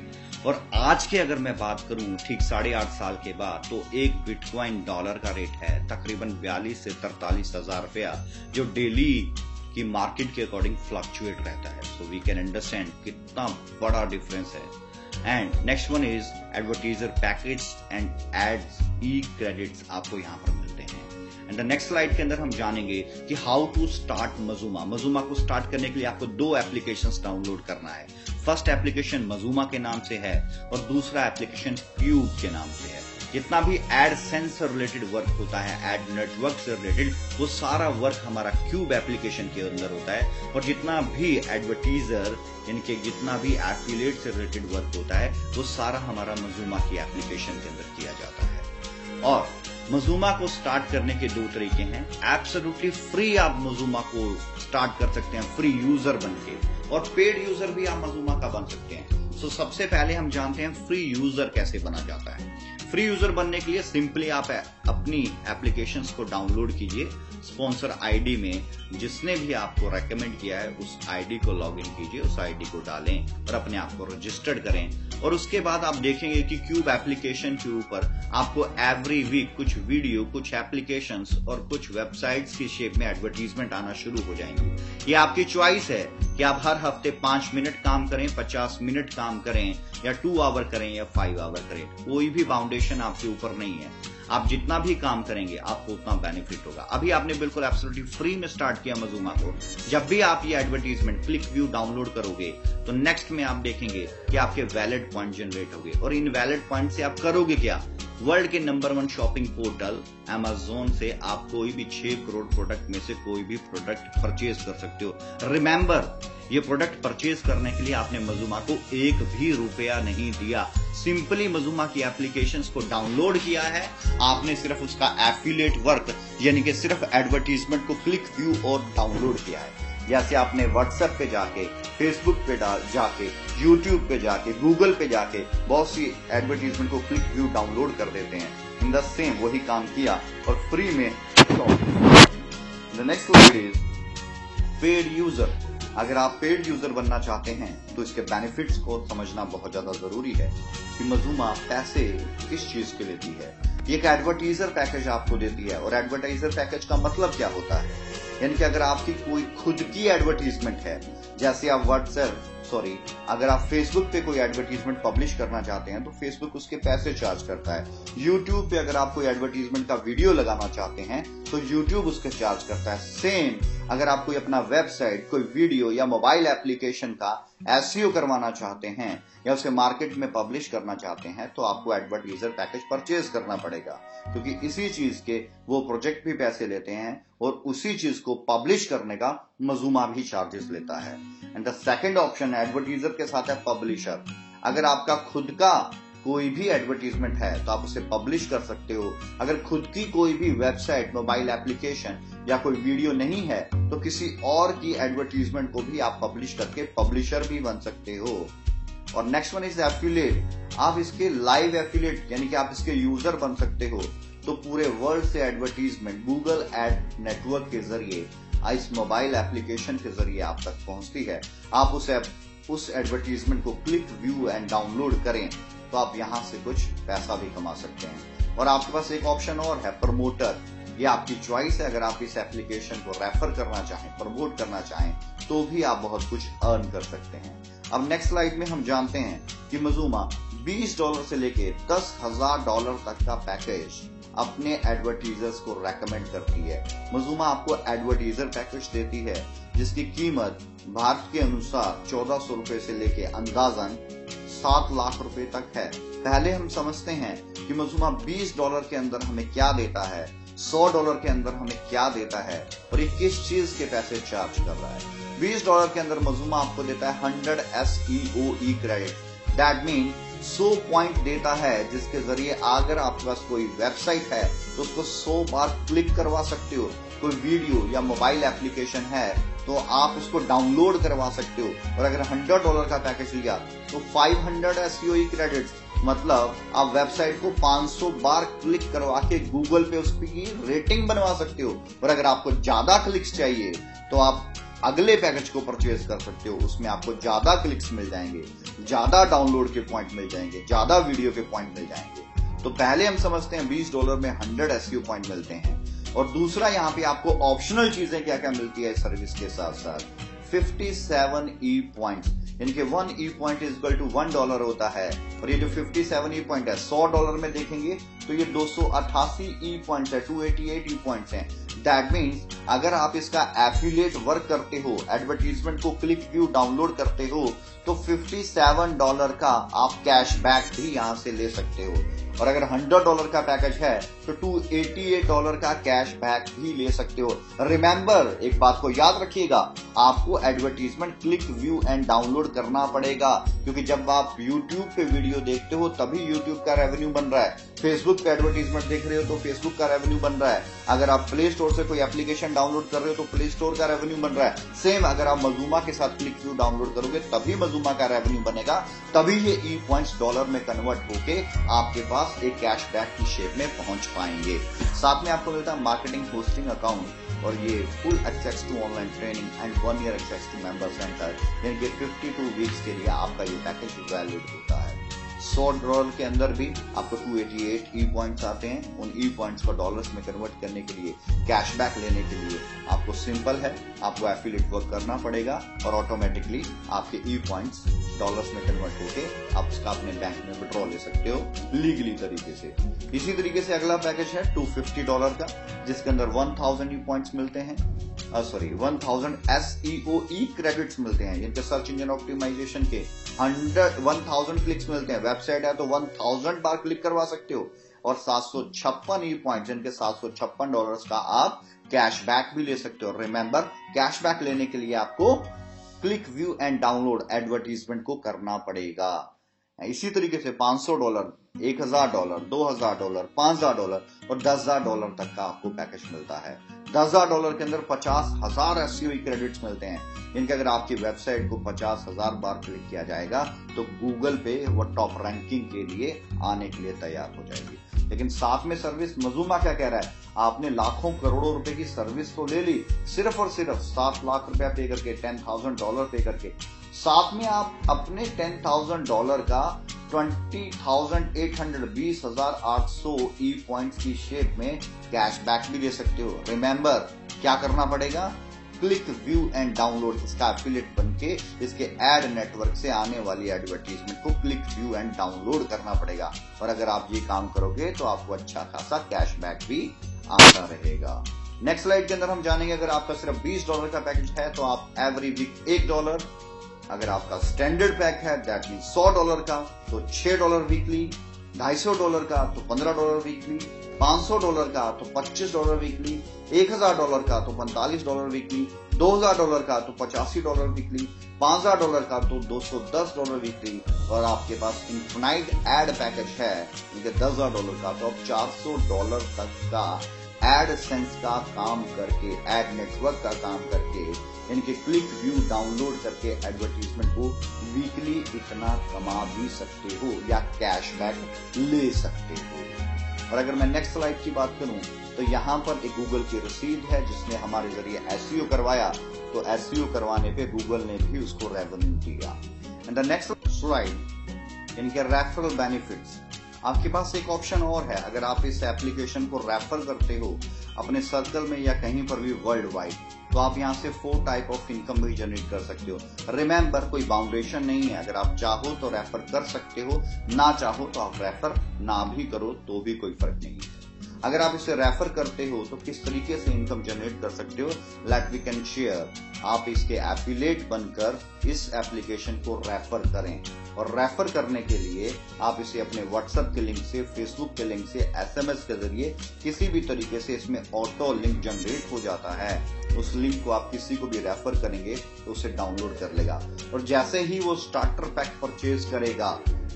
और आज के अगर मैं बात करूं ठीक 8.5 साल के बाद तो एक बिटकॉइन डॉलर का रेट है तकरीबन 42 से 43 हजार रुपया, जो डेली की मार्केट के अकॉर्डिंग फ्लक्चुएट रहता है। सो वी कैन अंडरस्टैंड कितना बड़ा डिफरेंस है। And next one is advertiser package and ads e credits आपको यहाँ पर मिलते हैं। एंड द नेक्स्ट स्लाइड के अंदर हम जानेंगे कि how to start Mazuma। Mazuma को स्टार्ट करने के लिए आपको 2 एप्लीकेशंस डाउनलोड करना है। फर्स्ट एप्लीकेशन Mazuma के नाम से है और दूसरा एप्लीकेशन क्यूब के नाम से है। जितना भी एडसेंस से रिलेटेड वर्क होता है, एड नेटवर्क से रिलेटेड, वो सारा वर्क हमारा क्यूब एप्लीकेशन के अंदर होता है। और जितना भी एडवर्टीजर यानी कि जितना भी एफिलिएट से रिलेटेड वर्क होता है वो सारा हमारा Mazuma की एप्लीकेशन के अंदर किया जाता है। और Mazuma को स्टार्ट करने के 2 तरीके हैं। एब्सोल्युटली फ्री आप Mazuma को स्टार्ट कर सकते हैं फ्री यूजर बन के, और पेड यूजर भी आप Mazuma का बन सकते हैं। तो सबसे पहले हम जानते हैं फ्री यूजर कैसे बना जाता है। फ्री यूजर बनने के लिए सिंपली आप अपनी एप्लीकेशंस को डाउनलोड कीजिए। स्पॉन्सर आईडी में जिसने भी आपको रेकमेंड किया है उस आईडी को लॉगिन कीजिए, उस आईडी को डालें और अपने आप को रजिस्टर्ड करें। और उसके बाद आप देखेंगे कि क्यूब एप्लीकेशन के ऊपर आपको एवरी वीक कुछ वीडियो, कुछ एप्लीकेशंस और कुछ वेबसाइट्स की शेप में एडवर्टीजमेंट आना शुरू हो जाएंगी। ये आपकी चॉइस है कि आप हर हफ्ते 5 मिनट काम करें, 50 मिनट काम करें, या 2 आवर करें या 5 आवर करें। कोई भी फाउंडेशन आपके ऊपर नहीं है। आप जितना भी काम करेंगे आपको उतना बेनिफिट होगा। अभी आपने बिल्कुल एब्सोल्युटली फ्री में स्टार्ट किया Mazuma को। जब भी आप ये एडवर्टीजमेंट क्लिक व्यू डाउनलोड करोगे तो नेक्स्ट में आप देखेंगे कि आपके वैलिड पॉइंट जनरेट होंगे, और इन वैलिड पॉइंट से आप करोगे क्या, वर्ल्ड के नंबर 1 शॉपिंग पोर्टल Amazon से आप कोई भी 6 करोड़ प्रोडक्ट में से कोई भी प्रोडक्ट परचेज कर सकते हो। रिमेंबर, ये प्रोडक्ट परचेज करने के लिए आपने Mazuma को 1 भी रुपया नहीं दिया। सिंपली Mazuma की एप्लीकेशंस को डाउनलोड किया है आपने, सिर्फ उसका एफिलिएट वर्क यानी कि सिर्फ एडवर्टीजमेंट को क्लिक व्यू और डाउनलोड किया है। जैसे आपने व्हाट्सएप पे जाके, फेसबुक पे जाके, यूट्यूब पे जाके, गूगल पे जाके बहुत सी एडवर्टीजमेंट को क्लिक व्यू डाउनलोड कर देते हैं। इन द सेम वही काम किया और फ्री में। The next one is paid user. अगर आप पेड यूजर बनना चाहते हैं तो इसके बेनिफिट्स को समझना बहुत ज्यादा जरूरी है कि Mazuma पैसे किस चीज के लेती है। ये एक एडवर्टीजर पैकेज आपको देती है, और एडवर्टाइजर पैकेज का मतलब क्या होता है, यानी कि अगर आपकी कोई खुद की एडवर्टीजमेंट है, जैसे आप अगर आप फेसबुक पे कोई एडवर्टीजमेंट पब्लिश करना चाहते हैं तो फेसबुक उसके पैसे चार्ज करता है। यूट्यूब पे अगर आप कोई एडवर्टीजमेंट का वीडियो लगाना चाहते हैं तो यूट्यूब उसके चार्ज करता है। सेम अगर आप कोई अपना वेबसाइट, कोई वीडियो या मोबाइल एप्लीकेशन का SEO करवाना चाहते हैं या उसे मार्केट में पब्लिश करना चाहते हैं तो आपको एडवर्टीजर पैकेज परचेज करना पड़ेगा, क्योंकि इसी चीज के वो प्रोजेक्ट भी पैसे लेते हैं और उसी चीज को पब्लिश करने का Mazuma भी चार्जेस लेता है। एंड द सेकंड ऑप्शन एडवर्टीजर के साथ है पब्लिशर। अगर आपका खुद का कोई भी एडवर्टीजमेंट है तो आप उसे पब्लिश कर सकते हो। अगर खुद की कोई भी वेबसाइट, मोबाइल एप्लीकेशन या कोई वीडियो नहीं है तो किसी और की एडवर्टीजमेंट को भी आप पब्लिश करके पब्लिशर भी बन सकते हो। और नेक्स्ट वन इज एफिलिएट। आप इसके लाइव एफिलिएट यानी कि आप इसके यूजर बन सकते हो। तो पूरे वर्ल्ड से एडवर्टीजमेंट गूगल एड नेटवर्क के जरिए, इस मोबाइल एप्लीकेशन के जरिए आप तक पहुंचती है। आप उस एडवर्टीजमेंट को क्लिक व्यू एंड डाउनलोड करें तो आप यहां से कुछ पैसा भी कमा सकते हैं। और आपके पास एक ऑप्शन और है, प्रमोटर। ये आपकी चॉइस है। अगर आप इस एप्लीकेशन को रेफर करना चाहें, प्रमोट करना चाहें तो भी आप बहुत कुछ अर्न कर सकते हैं। अब नेक्स्ट स्लाइड में हम जानते हैं कि Mazuma $20 से लेके $10,000 तक का पैकेज अपने एडवर्टीजर्स को रेकमेंड करती है। Mazuma आपको एडवर्टीजर पैकेज देती है जिसकी कीमत भारत के अनुसार 1400 रुपए से लेके अंदाजन 7 लाख रुपए तक है। पहले हम समझते हैं कि Mazuma $20 के अंदर हमें क्या देता है, $100 के अंदर हमें क्या देता है और ये किस चीज के पैसे चार्ज कर रहा है। $20 के अंदर मजूमा आपको देता है 100 SEOE credit. That mean 100 point देता है जिसके जरिए अगर आपके पास कोई वेबसाइट है तो उसको 100 बार क्लिक करवा सकते हो। कोई वीडियो या मोबाइल एप्लीकेशन है तो आप उसको डाउनलोड करवा सकते हो। और अगर $100 का पैकेज लिया तो 500 SEOE क्रेडिट्स, मतलब आप वेबसाइट को 500 बार क्लिक करवा के गूगल पे उसकी रेटिंग बनवा सकते हो। और अगर आपको ज्यादा क्लिक्स चाहिए तो आप अगले पैकेज को परचेज कर सकते हो। उसमें आपको ज्यादा क्लिक्स मिल जाएंगे, ज्यादा डाउनलोड के पॉइंट मिल जाएंगे, ज्यादा वीडियो के पॉइंट मिल जाएंगे। तो पहले हम समझते हैं $20 में 100 SEO पॉइंट मिलते हैं। और दूसरा यहाँ पे आपको ऑप्शनल चीजें क्या क्या मिलती है सर्विस के साथ साथ 57 E पॉइंट, यानी कि 1 E point is equal to $1 होता है। और ये जो 57 E पॉइंट है $100 में देखेंगे तो ये 288 E पॉइंट है, 288 E पॉइंट है। दैट मीन्स अगर आप इसका एफिलिएट वर्क करते हो, एडवर्टीजमेंट को क्लिक व्यू डाउनलोड करते हो तो $57 का आप कैशबैक भी यहां से ले सकते हो। और अगर $100 का पैकेज है तो $288 का कैशबैक भी ले सकते हो। रिमेंबर, एक बात को याद रखिएगा, आपको advertisement click view and download करना पड़ेगा, क्योंकि जब आप YouTube पे वीडियो देखते हो तभी YouTube का रेवेन्यू बन रहा है। फेसबुक पे एडवर्टीजमेंट देख रहे हो तो फेसबुक का रेवेन्यू बन रहा है। अगर आप प्ले स्टोर से कोई एप्लीकेशन डाउनलोड कर रहे हो तो प्ले स्टोर का रेवेन्यू बन रहा है। सेम अगर आप मजूमा के साथ क्लिक व्यू डाउनलोड करोगे तभी मजूमा का रेवेन्यू बनेगा, तभी ये ई पॉइंट्स डॉलर में कन्वर्ट होके आपके पास एक कैशबैक की शेप में पहुंच पाएंगे। साथ में आपको मिलता है मार्केटिंग होस्टिंग अकाउंट और ये full access to online training and 1 year access to member centre, यानी कि 52 वीक्स के लिए आपका ये पैकेज वैलिड होता है। $100 के अंदर भी आपको 288 ई पॉइंट्स आते हैं। उन ई पॉइंट्स को डॉलर्स में कन्वर्ट करने के लिए, कैशबैक लेने के लिए आपको सिंपल है, आपको एफिलिएट वर्क करना पड़ेगा और ऑटोमेटिकली आपके ई पॉइंट्स डॉलर्स में कन्वर्ट होके आप उसका अपने बैंक में विड्रॉ ले सकते हो लीगली तरीके से। इसी तरीके से अगला पैकेज है $250 का, जिसके अंदर 1000 ई पॉइंट्स मिलते हैं, 1000 SEOE क्रेडिट्स मिलते हैं, जिनके सर्च इंजन ऑप्टिमाइजेशन के 1000 क्लिक्स मिलते हैं। वेबसाइट है तो 1000 बार क्लिक करवा सकते हो। और 756 ई पॉइंट, जिनके $756 का आप कैशबैक भी ले सकते हो। रिमेंबर, कैशबैक लेने के लिए आपको click view and download advertisement को करना पड़ेगा। इसी तरीके से $500, $1000, $2000, $5000 और $10,000 तक का आपको पैकेज मिलता है। $10,000 के अंदर 50,000 SEOE क्रेडिट्स मिलते हैं, इनके अगर आपकी वेबसाइट को 50,000 बार क्लिक किया जाएगा तो गूगल पे वो टॉप रैंकिंग के लिए आने के लिए तैयार हो जाएगी। लेकिन साथ में सर्विस मजूमा क्या कह रहा है, आपने लाखों करोड़ों रुपए की सर्विस तो ले ली, सिर्फ और सिर्फ 7 लाख रुपया पे करके, $10,000 पे करके, साथ में आप अपने $10,000 का 20,800 20,800 ई पॉइंट्स की शेप में कैशबैक भी ले सकते हो। रिमेंबर, क्या करना पड़ेगा, क्लिक व्यू एंड डाउनलोड, इसका एफिलिएट बनके इसके एड नेटवर्क से आने वाली एडवर्टीजमेंट को क्लिक व्यू एंड डाउनलोड करना पड़ेगा। और अगर आप ये काम करोगे तो आपको अच्छा खासा कैशबैक भी आता रहेगा। नेक्स्ट स्लाइड के अंदर हम जानेंगे, अगर आपका सिर्फ $20 का पैकेज है तो आप एवरी वीक $1, अगर आपका स्टैंडर्ड पैक है दैट मीन $100 का तो $6 वीकली, $250 का तो $15 वीकली, $500 का तो $25 वीकली, $1,000 का तो $45 वीकली, $2,000 का तो $85 वीकली, $5,000 का तो $210 वीकली। और आपके पास इन्फिनाइट एड पैकेज है, $10,000 का तो अब $400 तक का एडसेंस का काम करके, एड नेटवर्क का काम करके, इनके क्लिक व्यू डाउनलोड करके एडवर्टीजमेंट को वीकली इतना कमा भी सकते हो या कैशबैक ले सकते हो। और अगर मैं नेक्स्ट स्लाइड की बात करूं तो यहाँ पर एक गूगल की रसीद है जिसने हमारे जरिए एसईओ करवाया, तो एसईओ करवाने पे गूगल ने भी उसको रेवेन्यू दिया। एंड द नेक्स्ट स्लाइड, इनके रेफरल बेनिफिट्स। आपके पास एक ऑप्शन और है, अगर आप इस एप्लीकेशन को रेफर करते हो अपने सर्कल में या कहीं पर भी वर्ल्ड वाइड, तो आप यहाँ से 4 टाइप ऑफ इनकम भी जनरेट कर सकते हो। रिमेंबर, कोई बाउंडेशन नहीं है, अगर आप चाहो तो रेफर कर सकते हो, ना चाहो तो आप रेफर ना भी करो तो भी कोई फर्क नहीं है। अगर आप इसे रेफर करते हो तो किस तरीके से इनकम जनरेट कर सकते हो, लेट वी कैन शेयर। आप इसके एफिलिएट बनकर इस एप्लीकेशन को रेफर करें, और रेफर करने के लिए आप इसे अपने व्हाट्सएप के लिंक से, फेसबुक के लिंक से, एसएमएस के जरिए किसी भी तरीके से इसमें ऑटो लिंक जनरेट हो जाता है। उस लिंक को आप किसी को भी रेफर करेंगे तो उसे डाउनलोड कर लेगा, और जैसे ही वो स्टार्टर पैक परचेज करेगा,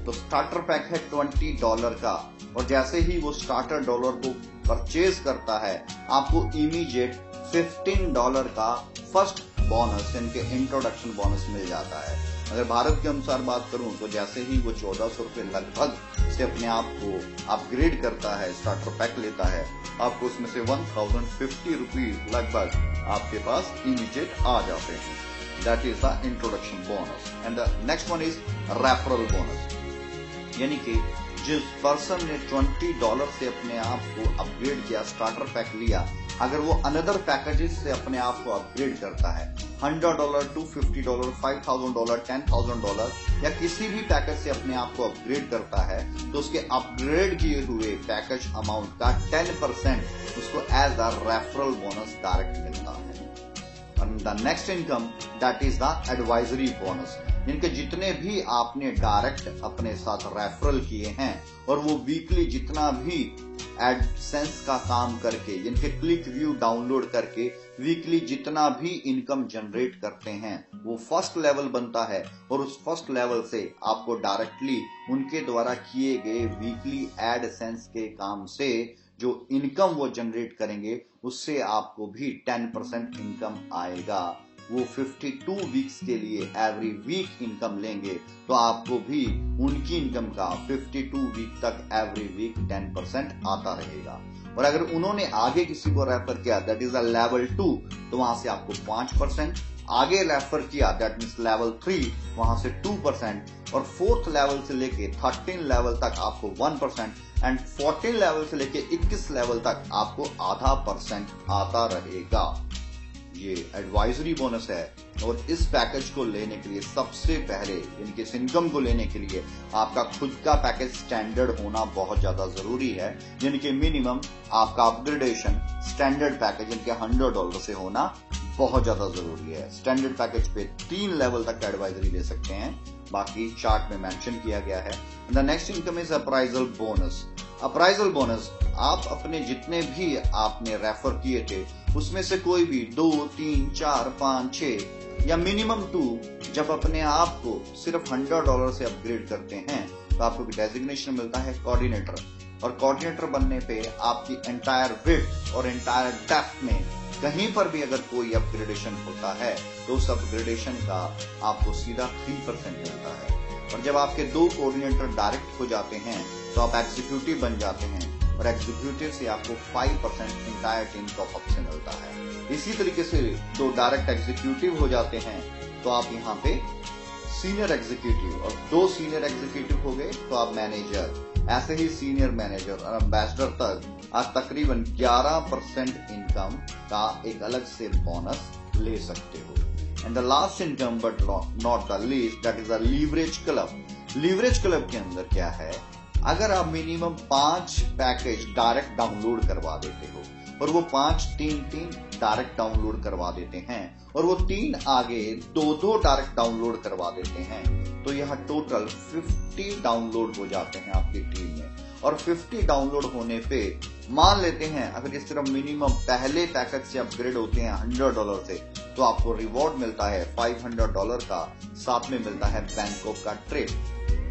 तो स्टार्टर पैक है $20 का, और जैसे ही वो स्टार्टर डॉलर को परचेज करता है, आपको इमीडिएट $15 का फर्स्ट बोनस, इनके इंट्रोडक्शन बोनस मिल जाता है। अगर भारत के अनुसार बात करूं तो जैसे ही वो 1400 रुपये लगभग से अपने आप को अपग्रेड करता है, स्टार्टर पैक लेता है, आपको उसमें से 1050 रुपीज लगभग आपके पास इमीडिएट आ जाते हैं। That is the introduction bonus. And the next one is referral bonus, यानी कि जिस पर्सन ने $20 से अपने आप को अपग्रेड किया, स्टार्टर पैक लिया, अगर वो अनदर पैकेजेस से अपने आप को अपग्रेड करता है, $100, $250, $5,000, $10,000 या किसी भी पैकेज से अपने आप को अपग्रेड करता है, तो उसके अपग्रेड किए हुए पैकेज अमाउंट का 10% उसको as a referral bonus direct मिलता है। And the next income, that is the advisory bonus, इनके जितने भी आपने डायरेक्ट अपने साथ रेफरल किए हैं और वो वीकली जितना भी एडसेंस का काम करके, इनके क्लिक व्यू डाउनलोड करके वीकली जितना भी इनकम जनरेट करते हैं, वो फर्स्ट लेवल बनता है, और उस फर्स्ट लेवल से आपको डायरेक्टली उनके द्वारा किए गए वीकली एडसेंस के काम से जो इनकम वो जनरेट करेंगे, उससे आपको भी 10% इनकम आएगा। वो 52 वीक्स के लिए एवरी वीक इनकम लेंगे, तो आपको भी उनकी इनकम का 52 वीक तक एवरी वीक 10% आता रहेगा। और अगर उन्होंने आगे किसी को रेफर किया, दैट इज अ लेवल 2, तो वहां से आपको 5%, आगे रेफर किया दैट मीन्स लेवल 3, वहां से 2%, और 4th लेवल से लेके 13 लेवल तक आपको 1%, एंड 14 लेवल से लेके 21 लेवल तक आपको 0.5% आता रहेगा। ये एडवाइजरी बोनस है, और इस पैकेज को लेने के लिए सबसे पहले, इनके इस इनकम को लेने के लिए आपका खुद का पैकेज स्टैंडर्ड होना बहुत ज्यादा जरूरी है, यानी कि मिनिमम आपका अपग्रेडेशन स्टैंडर्ड पैकेज इनके $100 से होना बहुत ज्यादा जरूरी है। स्टैंडर्ड पैकेज पे 3 लेवल तक एडवाइजरी ले सकते हैं, बाकी चार्ट में मेंशन किया गया है। The next income is appraisal bonus. Appraisal bonus, आप अपने जितने भी आपने रेफर किए थे उसमें से कोई भी 2, 3, 4, 5, 6 या मिनिमम 2 जब अपने आप को सिर्फ $100 से अपग्रेड करते हैं, तो आपको डेजिग्नेशन मिलता है कोऑर्डिनेटर, और कोऑर्डिनेटर बनने पे आपकी एंटायर विड्थ और एंटायर डेप्थ में कहीं पर भी अगर कोई अपग्रेडेशन होता है, तो उस अपग्रेडेशन का आपको सीधा 3% मिलता है। और जब आपके 2 कोऑर्डिनेटर डायरेक्ट हो जाते हैं, तो आप एग्जीक्यूटिव बन जाते हैं, और एग्जीक्यूटिव से आपको 5% इंटायर टीम टॉप अप से मिलता है। इसी तरीके से 2 डायरेक्ट एग्जीक्यूटिव हो जाते हैं, तो आप यहाँ पे सीनियर एग्जीक्यूटिव, और 2 सीनियर एग्जीक्यूटिव हो गए तो आप मैनेजर, ऐसे ही सीनियर मैनेजर और एम्बेसडर तक आप तकरीबन 11% इनकम का एक अलग से बोनस ले सकते हो। And the last income but not the least, that is a leverage club. Leverage club के अंदर क्या है, अगर आप मिनिमम 5 पैकेज डायरेक्ट डाउनलोड करवा देते हो, और वो 5 3 डायरेक्ट डाउनलोड करवा देते हैं, और वो 3 आगे 2 डायरेक्ट डाउनलोड करवा देते हैं, तो यह टोटल 50 डाउनलोड हो जाते हैं आपकी टीम में। और 50 डाउनलोड होने पे मान लेते हैं अगर ये सिर्फ मिनिमम पहले पैकेज से अपग्रेड होते हैं $100 से, तो आपको रिवॉर्ड मिलता है $500 का, साथ में मिलता है बैंकॉक का ट्रिप।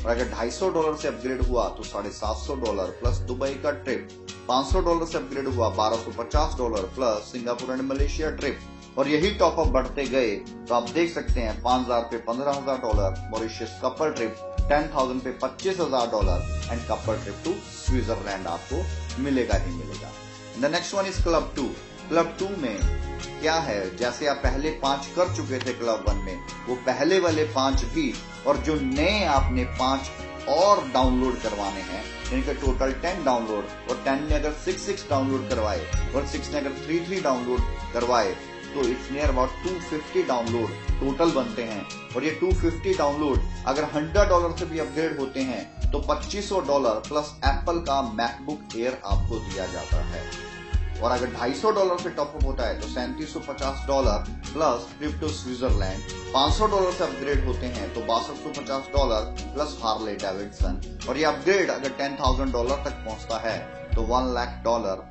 और अगर $250 से अपग्रेड हुआ तो $750 प्लस दुबई का ट्रिप, $500 से अपग्रेड हुआ $1250 plus Singapore and Malaysia trip, और यही टॉपअप बढ़ते गए तो आप देख सकते हैं 5000 पे $15,000 मॉरिशस कपल ट्रिप, 10,000 पे $25,000 and couple trip to Switzerland आपको मिलेगा ही मिलेगा। The next one is club 2। Club 2 में क्या है, जैसे आप पहले 5 कर चुके थे क्लब 1 में, वो पहले वाले 5 भी, और जो नए आपने 5 और डाउनलोड करवाने हैं, इनके टोटल 10 डाउनलोड, और 10 ने अगर 6 डाउनलोड करवाए और 6 ने अगर 3 डाउनलोड करवाए, दोस्तों it's near about 250 download total बनते हैं, और ये 250 डाउनलोड अगर $100 से भी अपग्रेड होते हैं तो $2500 प्लस एप्पल का मैकबुक एयर आपको दिया जाता है। और अगर $250 से टॉपअप होता है तो $3750 प्लस ट्रिप टू स्विट्जरलैंड, $500 से अपग्रेड होते हैं तो $6250 प्लस हार्ले डेविडसन, और ये अपग्रेड अगर $10,000 तक पहुंचता है तो $1 लाख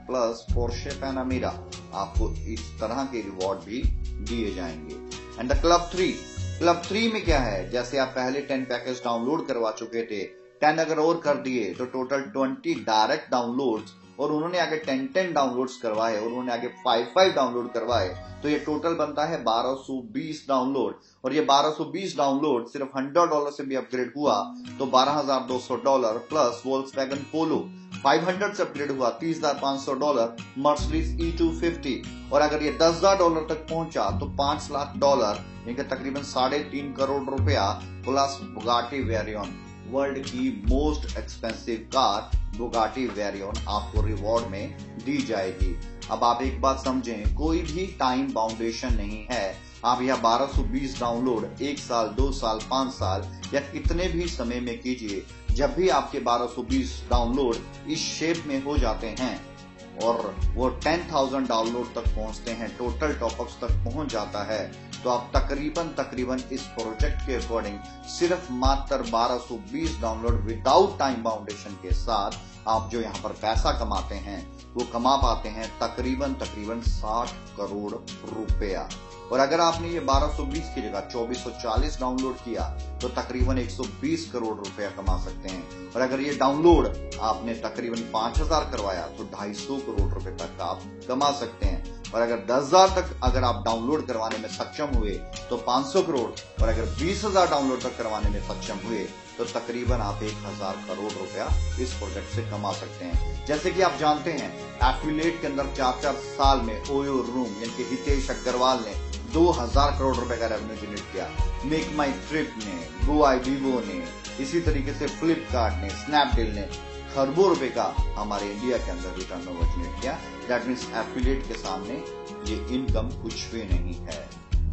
प्लस पोर्शे पैनामेरा आपको इस तरह के रिवॉर्ड भी दिए जाएंगे। एंड द क्लब 3 में क्या है, जैसे आप पहले 10 पैकेज डाउनलोड करवा चुके थे, 10 अगर और कर दिए तो टोटल 20 डायरेक्ट डाउनलोड्स, और उन्होंने आगे 10 डाउनलोड्स करवाए और उन्होंने आगे 5 डाउनलोड करवाए तो ये टोटल बनता है 1220 डाउनलोड। और ये 1220 डाउनलोड सिर्फ $100 से भी अपग्रेड हुआ तो $12,200 प्लस वोल्क्सवैगन पोलो, 500 से अपग्रेड हुआ $30,500 मर्सिडीज E250, और अगर ये $10,000 तक पहुंचा तो $5 लाख, यानी कि तकरीबन 3.5 करोड़ रुपया प्लस बुगाटी वेरियन, वर्ल्ड की मोस्ट एक्सपेंसिव कार बुगाटी वेरियन आपको रिवॉर्ड में दी जाएगी। अब आप एक बात समझें, कोई भी टाइम बाउंडेशन नहीं है। आप यह 1220 डाउनलोड 1 साल, 2 साल, 5 साल या कितने भी समय में कीजिए। जब भी आपके 1220 डाउनलोड इस शेप में हो जाते हैं और वो 10,000 डाउनलोड तक पहुंचते हैं, टोटल टॉपअप्स तक पहुंच जाता है, तो आप तकरीबन इस प्रोजेक्ट के अकॉर्डिंग सिर्फ मात्र 1220 डाउनलोड विदाउट टाइम बाउंडेशन के साथ आप जो यहाँ पर पैसा कमाते हैं वो कमा पाते हैं तकरीबन 60 करोड़ रुपया। और अगर आपने ये 1220 की जगह 2440 डाउनलोड किया तो तकरीबन 120 करोड़ रुपया कमा सकते हैं। और अगर ये डाउनलोड आपने तकरीबन 5000 करवाया तो 250 करोड़ रुपए तक आप कमा सकते हैं। और अगर 10,000 तक अगर आप डाउनलोड करवाने में सक्षम हुए तो 500 करोड़, और अगर 20,000 डाउनलोड तक करवाने में सक्षम हुए तो तकरीबन आप 1000 करोड़ रुपया इस प्रोजेक्ट से कमा सकते हैं। जैसे कि आप जानते हैं एफिलिएट के अंदर 4 साल में ओयो रूम यानी कि हितेश अग्रवाल ने 2000 करोड़ रुपए का रेवेन्यू जनरेट किया, मेक माई ट्रिप ने, GoIbibo ने, इसी तरीके से फ्लिपकार्ट ने, स्नैपडील ने खरबों रुपए का हमारे इंडिया के अंदर भी टर्नओवर जनरेट किया। दैट मीन्स एफिलिएट के सामने ये इनकम कुछ भी नहीं है।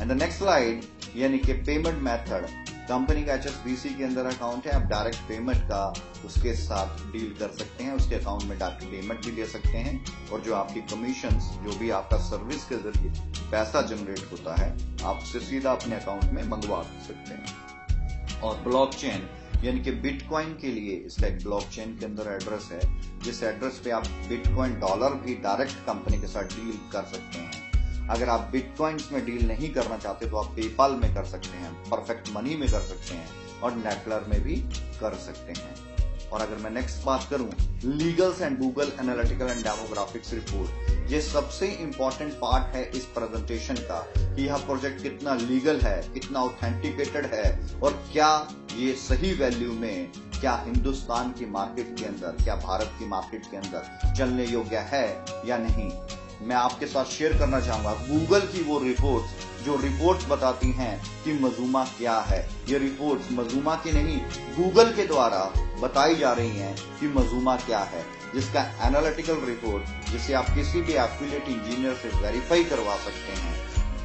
एंड द नेक्स्ट स्लाइड यानी कि पेमेंट मेथड, कंपनी का HSBC के अंदर अकाउंट है, आप डायरेक्ट पेमेंट का उसके साथ डील कर सकते हैं, उसके अकाउंट में डायरेक्ट पेमेंट भी दे सकते हैं, और जो आपकी कमीशंस जो भी आपका सर्विस के जरिए पैसा जनरेट होता है आप उससे सीधा अपने अकाउंट में मंगवा सकते हैं। और ब्लॉकचेन यानी कि बिटकॉइन के लिए इसका एक ब्लॉकचेन के अंदर एड्रेस है, जिस एड्रेस पे आप बिटकॉइन डॉलर भी डायरेक्ट कंपनी के साथ डील कर सकते हैं। अगर आप बिटकॉइंस में डील नहीं करना चाहते तो आप पेपाल में कर सकते हैं, परफेक्ट मनी में कर सकते हैं, और नेटलर में भी कर सकते हैं। और अगर मैं नेक्स्ट बात करूं, legals and Google analytical and demographics report, ये सबसे इंपॉर्टेंट पार्ट है इस प्रेजेंटेशन का कि यह प्रोजेक्ट कितना लीगल है, कितना ऑथेंटिकेटेड है, और क्या ये सही वैल्यू में, क्या हिंदुस्तान की मार्केट के अंदर, क्या भारत की मार्केट के अंदर चलने योग्य है या नहीं। मैं आपके साथ शेयर करना चाहूंगा गूगल की वो रिपोर्ट्स जो रिपोर्ट्स बताती हैं कि मजूमा क्या है। ये रिपोर्ट्स मजूमा की नहीं, गूगल के द्वारा बताई जा रही हैं कि मजूमा क्या है, जिसका एनालिटिकल रिपोर्ट जिसे आप किसी भी एफिलिएट इंजीनियर से वेरीफाई करवा सकते हैं,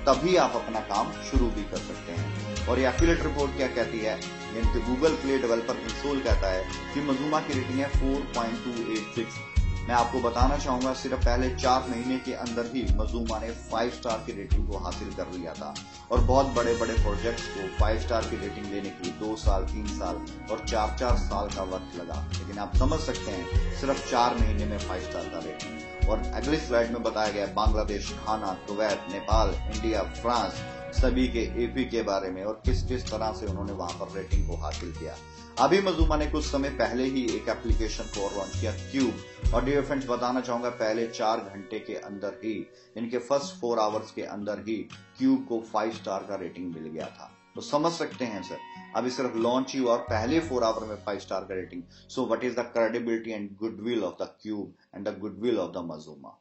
तभी आप अपना काम शुरू भी कर सकते हैं। और ये एफिलिएट रिपोर्ट क्या कहती है, यानी कि गूगल प्ले डेवलपर कंसोल कहता है कि मजूमा की रेटिंग है 4.286। मैं आपको बताना चाहूंगा सिर्फ पहले 4 महीने के अंदर ही मजूमा ने 5 स्टार की रेटिंग को हासिल कर लिया था, और बहुत बड़े बड़े प्रोजेक्ट्स को 5 स्टार की रेटिंग देने के लिए 2 साल, 3 साल और 4 साल का वक्त लगा, लेकिन आप समझ सकते हैं सिर्फ 4 महीने में 5 स्टार का रेटिंग। और अगली स्लाइड में बताया गया बांग्लादेश, घाना, कुवैत, नेपाल, इंडिया, फ्रांस सभी के एपी के बारे में और किस किस तरह से उन्होंने वहां पर रेटिंग को हासिल किया। अभी मजूमा ने कुछ समय पहले ही एक एप्लीकेशन को लॉन्च किया, क्यूब, और डियर फ्रेंड्स बताना चाहूंगा पहले 4 घंटे के अंदर ही, इनके फर्स्ट 4 आवर्स के अंदर ही क्यूब को 5 स्टार का रेटिंग मिल गया था। तो समझ सकते हैं सर, अभी सिर्फ लॉन्च ही और पहले 4 आवर में 5 स्टार का rating. So what is the credibility and goodwill of the cube and the goodwill of the मजूमा।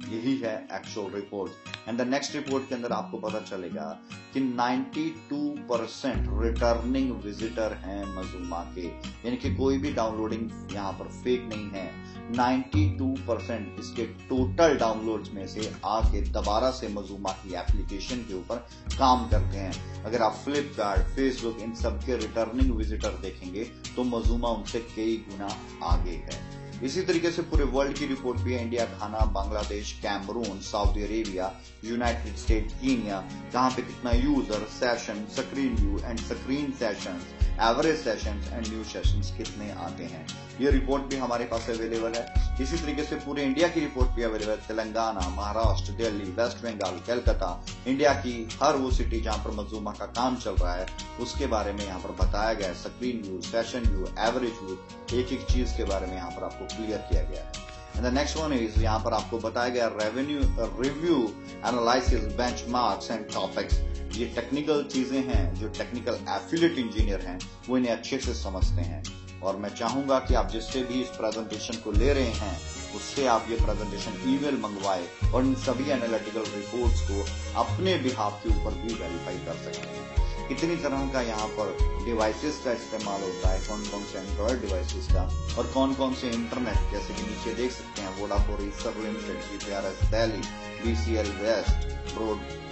यही है actual report. And the next report के अंदर आपको पता चलेगा कि 92% रिटर्निंग विजिटर हैं मजूमा के, यानी कि कोई भी डाउनलोडिंग यहाँ पर फेक नहीं है। 92% इसके टोटल डाउनलोड्स में से आके दोबारा से मजूमा की एप्लीकेशन के ऊपर काम करते हैं। अगर आप फ्लिपकार्ट, फेसबुक इन सब के रिटर्निंग विजिटर देखेंगे तो मजूमा उनसे कई गुना आगे है। इसी तरीके से पूरे वर्ल्ड की रिपोर्ट भी है। India, Ghana, Bangladesh, Cameroon, Saudi Arabia, United State, Kenya, कहाँ पे कितना user, session, screen view and screen sessions, average sessions and new sessions कितने आते हैं, ये रिपोर्ट भी हमारे पास अवेलेबल है। इसी तरीके से पूरे इंडिया की रिपोर्ट भी अवेलेबल है। तेलंगाना, महाराष्ट्र, दिल्ली, वेस्ट बंगाल, कलकत्ता, इंडिया की हर वो सिटी जहां पर मजूमा का काम चल रहा है उसके बारे में यहाँ पर बताया गया है। Screen view, session view, average view, एक एक चीज के बारे में यहाँ पर आपको क्लियर किया गया है। And the next one is यहाँ पर आपको बताया गया revenue review, analysis, benchmarks and topics. ये टेक्निकल चीजें हैं जो टेक्निकल एफिलिएट इंजीनियर हैं वो इन्हें अच्छे से समझते हैं। और मैं चाहूंगा कि आप जिससे भी इस प्रेजेंटेशन को ले रहे हैं उससे आप ये प्रेजेंटेशन ईमेल मंगवाए और इन सभी एनालिटिकल रिपोर्ट्स को अपने बिहाफ के ऊपर भी वेरीफाई कर सकते हैं। कितनी तरह का यहाँ पर डिवाइसेस का इस्तेमाल होता है, कौन कौन से एंड्रॉयड डिवाइसेस का और कौन कौन से इंटरनेट, जैसे कि नीचे देख सकते हैं Vodafone, Essar limited, GPRS Delhi, BCL west,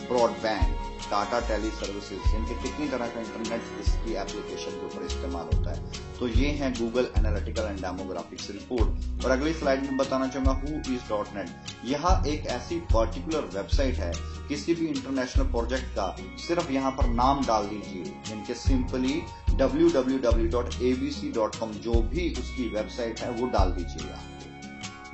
broadband, Tata teleservices, इनके कितनी तरह का इंटरनेट इसकी एप्लीकेशन के ऊपर इस्तेमाल होता है। तो ये है Google analytical and demographics report. और अगली स्लाइड में बताना चाहूंगा whois.net। यह एक ऐसी पर्टिकुलर वेबसाइट है, किसी भी इंटरनेशनल प्रोजेक्ट का सिर्फ यहाँ पर नाम डाल दीजिए, इनके सिंपली www.abc.com जो भी उसकी वेबसाइट है वो डाल दीजिएगा।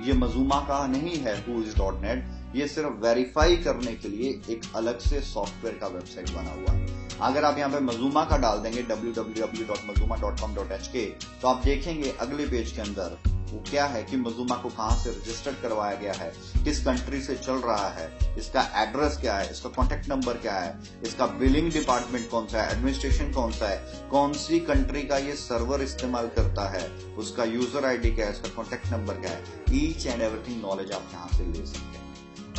ये मजूमा का नहीं है whois.net, ये सिर्फ वेरीफाई करने के लिए एक अलग से सॉफ्टवेयर का वेबसाइट बना हुआ है। अगर आप यहाँ पे मजूमा का डाल देंगे www.mazuma.com.hk तो आप देखेंगे अगले पेज के अंदर वो क्या है कि मजूमा को कहाँ से रजिस्टर्ड करवाया गया है, किस कंट्री से चल रहा है, इसका एड्रेस क्या है, इसका कॉन्टेक्ट नंबर क्या है, इसका बिलिंग डिपार्टमेंट कौन सा है, एडमिनिस्ट्रेशन कौन सा है, कौन सी कंट्री का ये सर्वर इस्तेमाल करता है, उसका यूजर आईडी क्या है, इसका कॉन्टेक्ट नंबर क्या है, ईच एंड एवरीथिंग नॉलेज आप यहाँ से ले सकते हैं।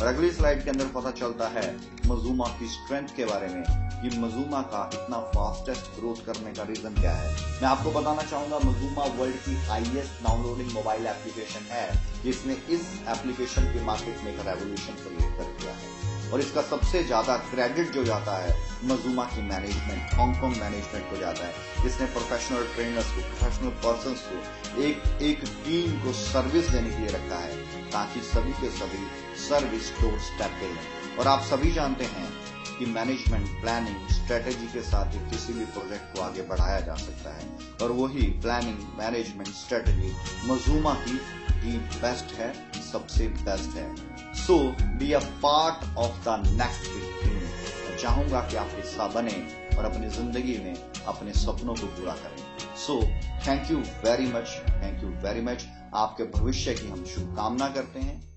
और अगली स्लाइड के अंदर पता चलता है मजूमा की स्ट्रेंथ के बारे में कि मजूमा का इतना फास्टेस्ट ग्रोथ करने का रीजन क्या है। मैं आपको बताना चाहूंगा मजूमा वर्ल्ड की हाईएस्ट डाउनलोडिंग मोबाइल एप्लीकेशन है, जिसने इस एप्लीकेशन के मार्केट में एक रेवोल्यूशन क्रिएट कर दिया है। और इसका सबसे ज्यादा क्रेडिट जो जाता है मजूमा की मैनेजमेंट, हांगकांग मैनेजमेंट को जाता है, जिसने प्रोफेशनल ट्रेनर्स को, प्रोफेशनल पर्संस को, एक टीम को सर्विस देने के लिए रखा है ताकि सभी के सभी सर्विस टू स्टेप पे लें। और आप सभी जानते हैं कि मैनेजमेंट, प्लानिंग, स्ट्रेटेजी के साथ ही किसी भी प्रोजेक्ट को आगे बढ़ाया जा सकता है। और वही प्लानिंग, मैनेजमेंट, स्ट्रेटेजी मजूमा की बेस्ट है, सबसे बेस्ट है। So be a part of the next big thing. मैं चाहूंगा कि आप हिस्सा बने और अपनी जिंदगी में अपने सपनों को पूरा करें। So thank you very much, thank you very much. आपके भविष्य की हम शुभकामना करते हैं।